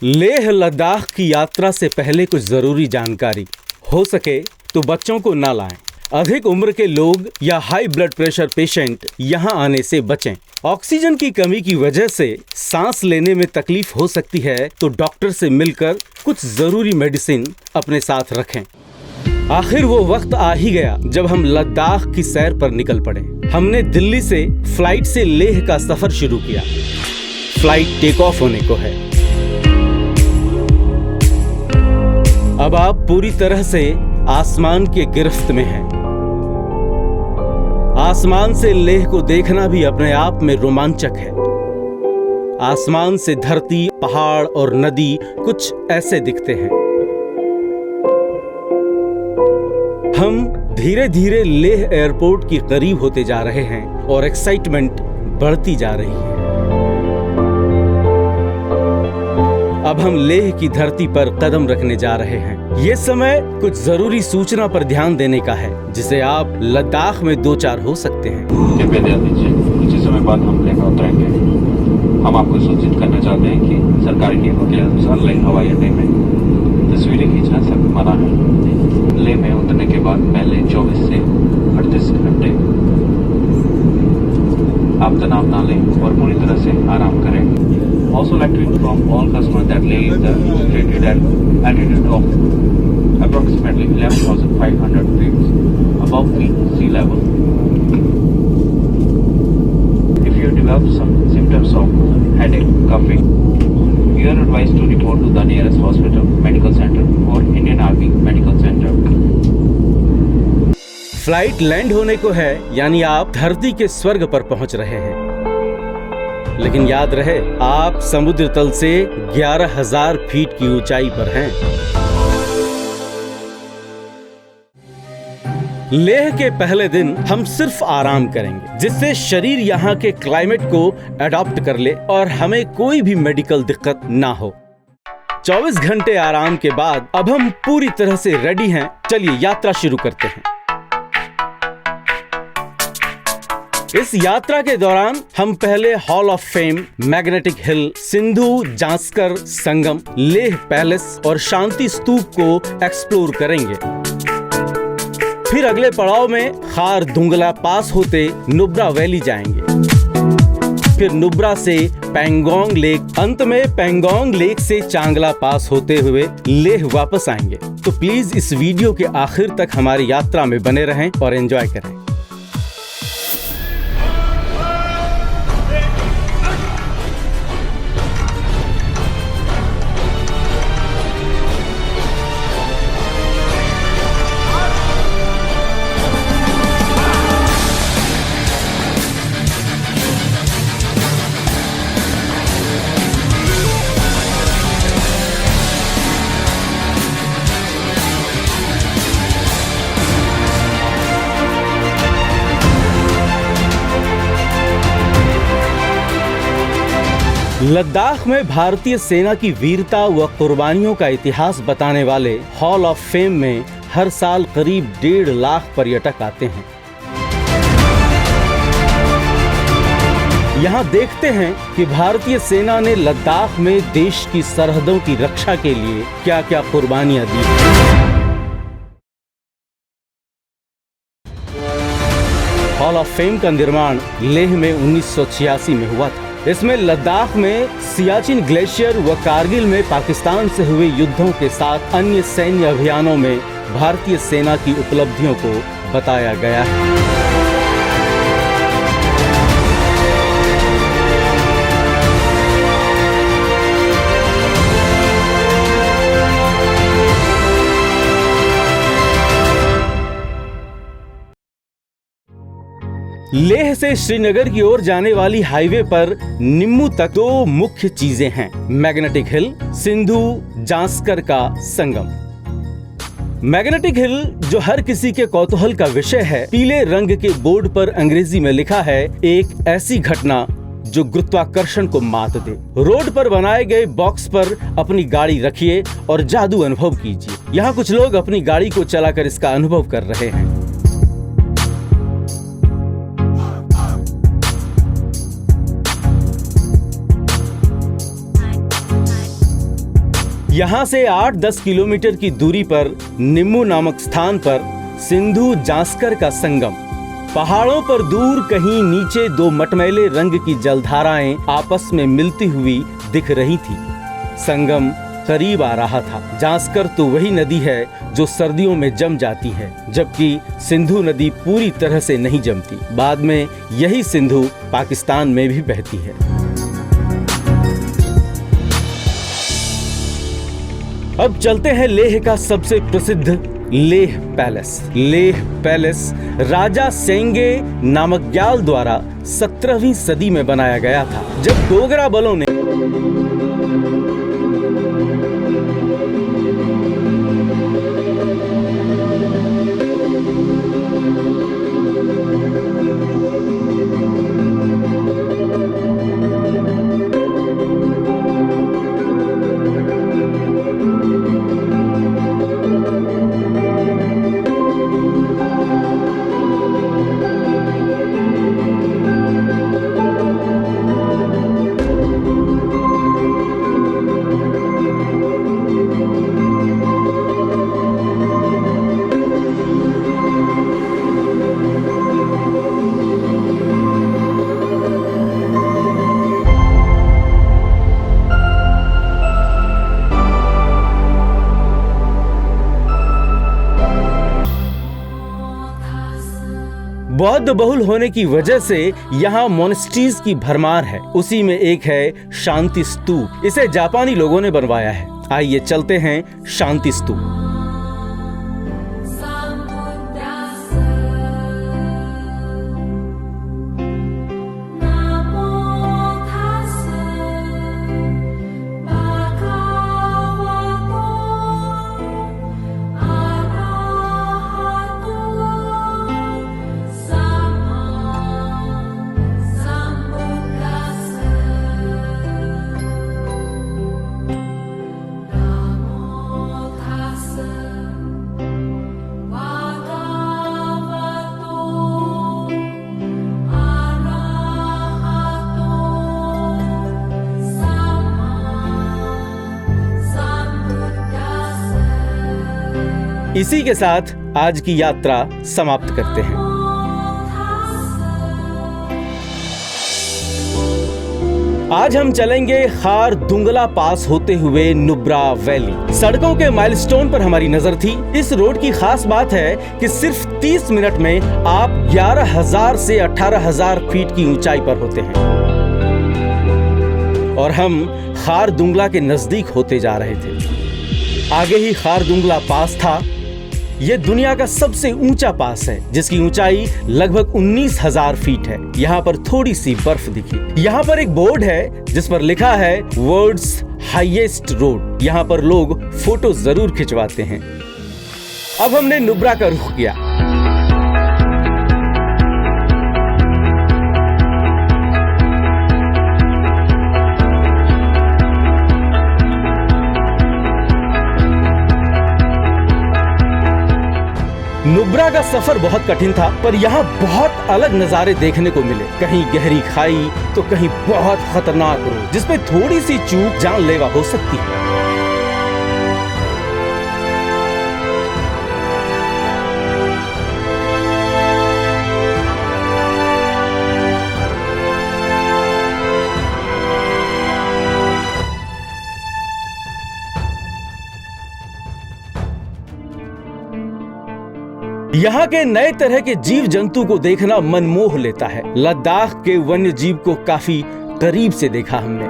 लेह लद्दाख की यात्रा से पहले कुछ जरूरी जानकारी। हो सके तो बच्चों को ना लाएं। अधिक उम्र के लोग या हाई ब्लड प्रेशर पेशेंट यहां आने से बचें। ऑक्सीजन की कमी की वजह से सांस लेने में तकलीफ हो सकती है, तो डॉक्टर से मिलकर कुछ जरूरी मेडिसिन अपने साथ रखें। आखिर वो वक्त आ ही गया जब हम लद्दाख की सैर पर निकल पड़े। हमने दिल्ली से फ्लाइट से लेह का सफर शुरू किया। फ्लाइट टेक ऑफ होने को है। अब आप पूरी तरह से आसमान के गिरफ्त में हैं। आसमान से लेह को देखना भी अपने आप में रोमांचक है। आसमान से धरती, पहाड़ और नदी कुछ ऐसे दिखते हैं। हम धीरे धीरे लेह एयरपोर्ट के करीब होते जा रहे हैं और एक्साइटमेंट बढ़ती जा रही है। अब हम लेह की धरती पर कदम रखने जा रहे हैं। ये समय कुछ जरूरी सूचना पर ध्यान देने का है, जिसे आप लद्दाख में दो चार हो सकते हैं। कृपया ध्यान दीजिए, कुछ ही समय बाद हम लेह उतरेंगे। हम आपको सूचित करना चाहते हैं कि सरकारी नियमों के अनुसार लेह हवाई अड्डे में तस्वीरें खींचना सब मना है। लेह में उतरने के बाद पहले 24 से 38 घंटे आप तनाव ना लें और पूरी तरह से आराम करें। Also like to inform all customers that Leh is situated at altitude of approximately 11,500 feet above sea level. If you develop some symptoms of headache, coughing, you are advised to report to the nearest hospital, medical center or Indian Army Medical Center. Flight land होने को है, यानी आप धरती के स्वर्ग पर पहुंच रहे हैं। लेकिन याद रहे, आप समुद्र तल से 11,000 फीट की ऊंचाई पर हैं। लेह के पहले दिन हम सिर्फ आराम करेंगे, जिससे शरीर यहाँ के क्लाइमेट को अडॉप्ट कर ले और हमें कोई भी मेडिकल दिक्कत ना हो। 24 घंटे आराम के बाद अब हम पूरी तरह से रेडी हैं। चलिए यात्रा शुरू करते हैं। इस यात्रा के दौरान हम पहले hall of fame, magnetic hill, Sindhu Zanskar Sangam, Leh palace और शांति स्तूप को एक्सप्लोर करेंगे। फिर अगले पड़ाव में खार दुंगला पास होते नुब्रा वैली जाएंगे। फिर नुब्रा से पेंगोंग लेक, अंत में पेंगोंग लेक से चांगला पास होते हुए लेह वापस आएंगे। तो प्लीज इस वीडियो के आखिर तक हमारी यात्रा में बने रहें और एंजॉय करें। लद्दाख में भारतीय सेना की वीरता व कुर्बानियों का इतिहास बताने वाले हॉल ऑफ फेम में हर साल करीब 1.5 लाख पर्यटक आते हैं। यहाँ देखते हैं कि भारतीय सेना ने लद्दाख में देश की सरहदों की रक्षा के लिए क्या क्या कुर्बानियां दी। हॉल ऑफ फेम का निर्माण लेह में 1986 में हुआ था। इसमें लद्दाख में सियाचिन ग्लेशियर व कारगिल में पाकिस्तान से हुए युद्धों के साथ अन्य सैन्य अभियानों में भारतीय सेना की उपलब्धियों को बताया गया है। लेह से श्रीनगर की ओर जाने वाली हाईवे पर निम्मू तक 2 मुख्य चीजें हैं: मैग्नेटिक हिल, सिंधु जांस्कर का संगम। मैग्नेटिक हिल, जो हर किसी के कौतूहल का विषय है, पीले रंग के बोर्ड पर अंग्रेजी में लिखा है, एक ऐसी घटना जो गुरुत्वाकर्षण को मात दे। रोड पर बनाए गए बॉक्स पर अपनी गाड़ी रखिए और जादू अनुभव कीजिए। यहाँ कुछ लोग अपनी गाड़ी को चलाकर इसका अनुभव कर रहे हैं। यहाँ से 8-10 किलोमीटर की दूरी पर निम्मू नामक स्थान पर सिंधु जास्कर का संगम। पहाड़ों पर दूर कहीं नीचे दो मटमैले रंग की जलधाराएं आपस में मिलती हुई दिख रही थी। संगम करीब आ रहा था। जास्कर तो वही नदी है जो सर्दियों में जम जाती है, जबकि सिंधु नदी पूरी तरह से नहीं जमती। बाद में यही सिंधु पाकिस्तान में भी बहती है। अब चलते हैं लेह का सबसे प्रसिद्ध लेह पैलेस। लेह पैलेस राजा सेंगे नामग्याल द्वारा 17वीं सदी में बनाया गया था, जब डोगरा बलों ने बौद्ध बहुल होने की वजह से यहाँ मोनेस्ट्रीज की भरमार है। उसी में एक है शांति स्तूप। इसे जापानी लोगों ने बनवाया है। आइए चलते हैं शांति स्तूप। इसी के साथ आज की यात्रा समाप्त करते हैं। आज हम चलेंगे खार दुंगला पास होते हुए नुब्रा वैली। सड़कों के माइलस्टोन पर हमारी नजर थी। इस रोड की खास बात है कि सिर्फ 30 मिनट में आप 11,000 से 18,000 फीट की ऊंचाई पर होते हैं और हम खार दुंगला के नजदीक होते जा रहे थे। आगे ही खार दुंगला पास था। ये दुनिया का सबसे ऊंचा पास है, जिसकी ऊंचाई लगभग 19,000 फीट है। यहाँ पर थोड़ी सी बर्फ दिखी। यहाँ पर एक बोर्ड है जिस पर लिखा है वर्ल्ड्स हाईएस्ट रोड। यहाँ पर लोग फोटो जरूर खिंचवाते हैं। अब हमने नुब्रा का रुख किया। नुब्रा का सफर बहुत कठिन था, पर यहाँ बहुत अलग नजारे देखने को मिले। कहीं गहरी खाई तो कहीं बहुत खतरनाक रोड, जिसपे थोड़ी सी चूक जानलेवा हो सकती है। यहाँ के नए तरह के जीव जंतु को देखना मनमोह लेता है। लद्दाख के वन्य जीव को काफी करीब से देखा हमने।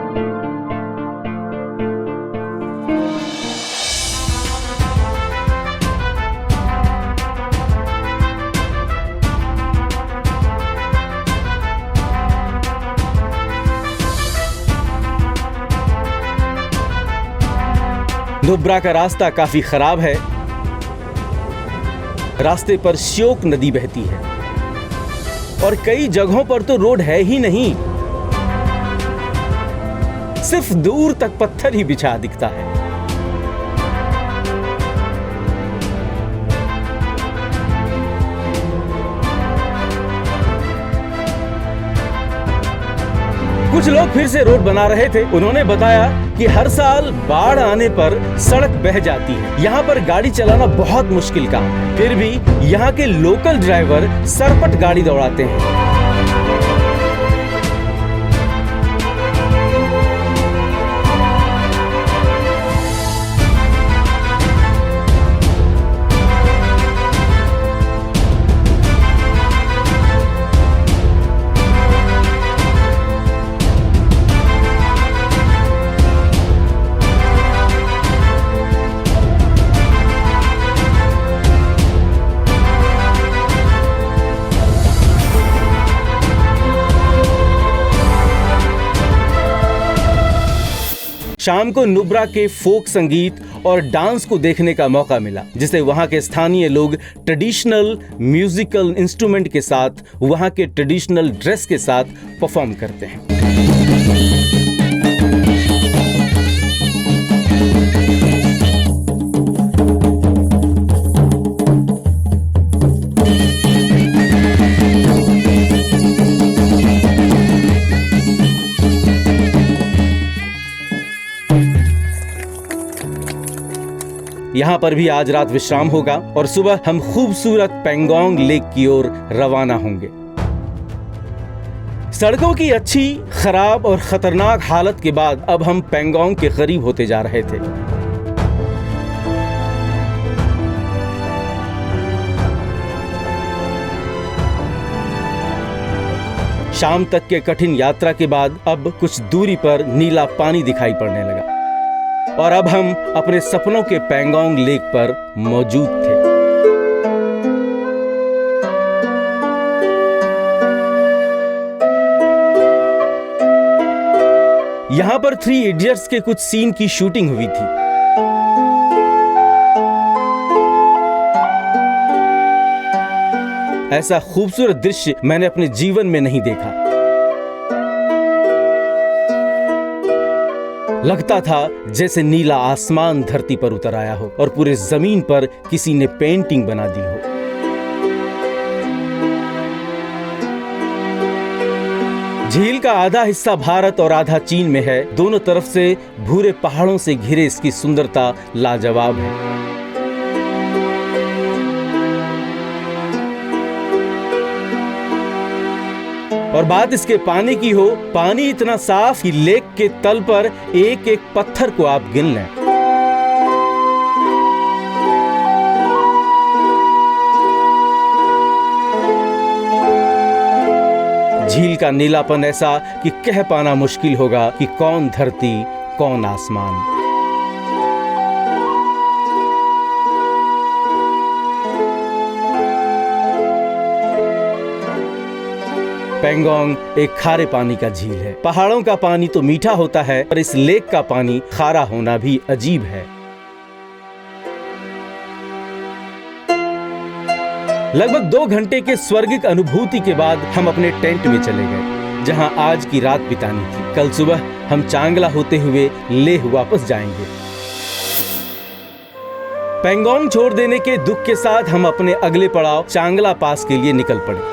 नुब्रा का रास्ता काफी खराब है। रास्ते पर श्योक नदी बहती है और कई जगहों पर तो रोड है ही नहीं, सिर्फ दूर तक पत्थर ही बिछा दिखता है। कुछ लोग फिर से रोड बना रहे थे। उन्होंने बताया कि हर साल बाढ़ आने पर सड़क बह जाती है। यहाँ पर गाड़ी चलाना बहुत मुश्किल काम है, फिर भी यहाँ के लोकल ड्राइवर सरपट गाड़ी दौड़ाते हैं। शाम को नुब्रा के फोक संगीत और डांस को देखने का मौका मिला, जिसे वहां के स्थानीय लोग ट्रेडिशनल म्यूजिकल इंस्ट्रूमेंट के साथ वहां के ट्रेडिशनल ड्रेस के साथ परफॉर्म करते हैं। यहाँ पर भी आज रात विश्राम होगा और सुबह हम खूबसूरत पेंगोंग लेक की ओर रवाना होंगे। सड़कों की अच्छी, खराब और खतरनाक हालत के बाद अब हम पेंगोंग के करीब होते जा रहे थे। शाम तक के कठिन यात्रा के बाद अब कुछ दूरी पर नीला पानी दिखाई पड़ने लगा और अब हम अपने सपनों के पेंगोंग लेक पर मौजूद थे। यहां पर 3 इडियट्स के कुछ सीन की शूटिंग हुई थी। ऐसा खूबसूरत दृश्य मैंने अपने जीवन में नहीं देखा। लगता था जैसे नीला आसमान धरती पर उतर आया हो और पूरे जमीन पर किसी ने पेंटिंग बना दी हो। झील का आधा हिस्सा भारत और आधा चीन में है। दोनों तरफ से भूरे पहाड़ों से घिरे इसकी सुंदरता लाजवाब है। और बात इसके पानी की हो, पानी इतना साफ कि लेक के तल पर एक एक पत्थर को आप गिन लें। झील का नीलापन ऐसा कि कह पाना मुश्किल होगा कि कौन धरती कौन आसमान। पेंगोंग एक खारे पानी का झील है। पहाड़ों का पानी तो मीठा होता है, पर इस लेक का पानी खारा होना भी अजीब है। लगभग 2 घंटे के स्वर्गिक अनुभूति के बाद हम अपने टेंट में चले गए, जहां आज की रात बितानी थी। कल सुबह हम चांगला होते हुए लेह वापस जाएंगे। पेंगोंग छोड़ देने के दुख के साथ हम अपने अगले पड़ाव चांगला पास के लिए निकल पड़े।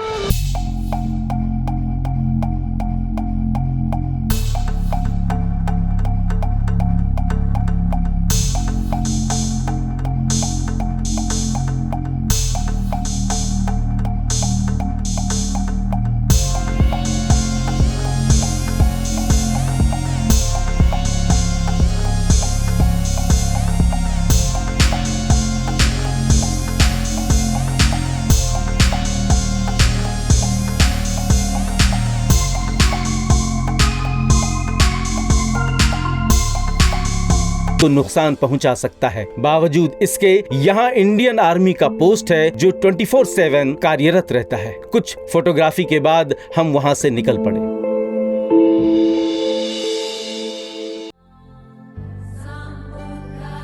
को नुकसान पहुंचा सकता है। बावजूद इसके यहाँ इंडियन आर्मी का पोस्ट है जो 24/7 कार्यरत रहता है। कुछ फोटोग्राफी के बाद हम वहां से निकल पड़े।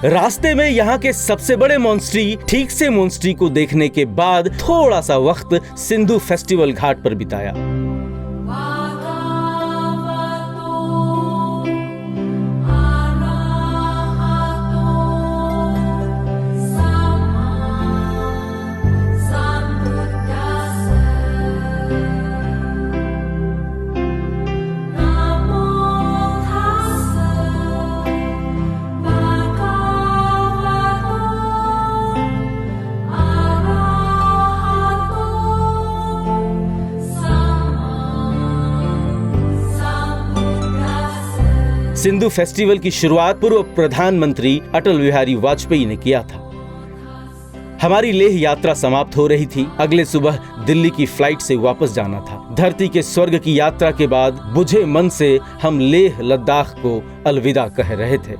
रास्ते में यहाँ के सबसे बड़े मॉन्स्ट्री ठीक से मॉन्स्ट्री को देखने के बाद थोड़ा सा वक्त सिंधु फेस्टिवल घाट पर बिताया। सिंधु फेस्टिवल की शुरुआत पूर्व प्रधानमंत्री अटल बिहारी वाजपेयी ने किया था। हमारी लेह यात्रा समाप्त हो रही थी। अगले सुबह दिल्ली की फ्लाइट से वापस जाना था। धरती के स्वर्ग की यात्रा के बाद बुझे मन से हम लेह लद्दाख को अलविदा कह रहे थे।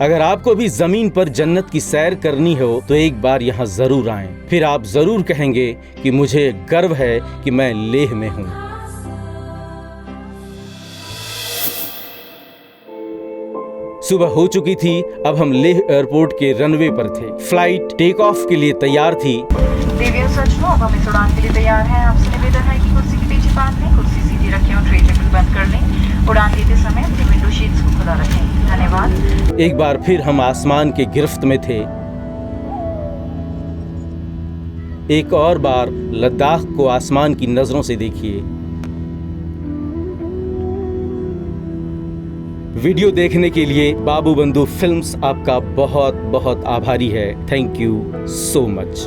अगर आपको भी जमीन पर जन्नत की सैर करनी हो तो एक बार यहाँ जरूर आएं। फिर आप जरूर कहेंगे कि मुझे गर्व है कि मैं लेह में हूँ। सुबह हो चुकी थी। अब हम लेह एयरपोर्ट के रनवे पर थे। फ्लाइट टेक ऑफ के लिए तैयार थी। देवियों सज्जनों, अब हम इस उड़ान के लिए तैयार हैं। आपसे निवेदन है कि कुर्सी के पीछे बांध लें, कुर्सी सीधी रखें और ट्रे टेबल बंद कर लें। उड़ान देते समय अपनी विंडो शीट्स को खुला रखें। धन्यवाद। एक बार फिर हम आसमान के गिरफ्त में थे। एक और बार लद्दाख को आसमान की नजरों से देखिए। वीडियो देखने के लिए बाबू बंधु फिल्म्स आपका बहुत बहुत आभारी है। Thank you so much.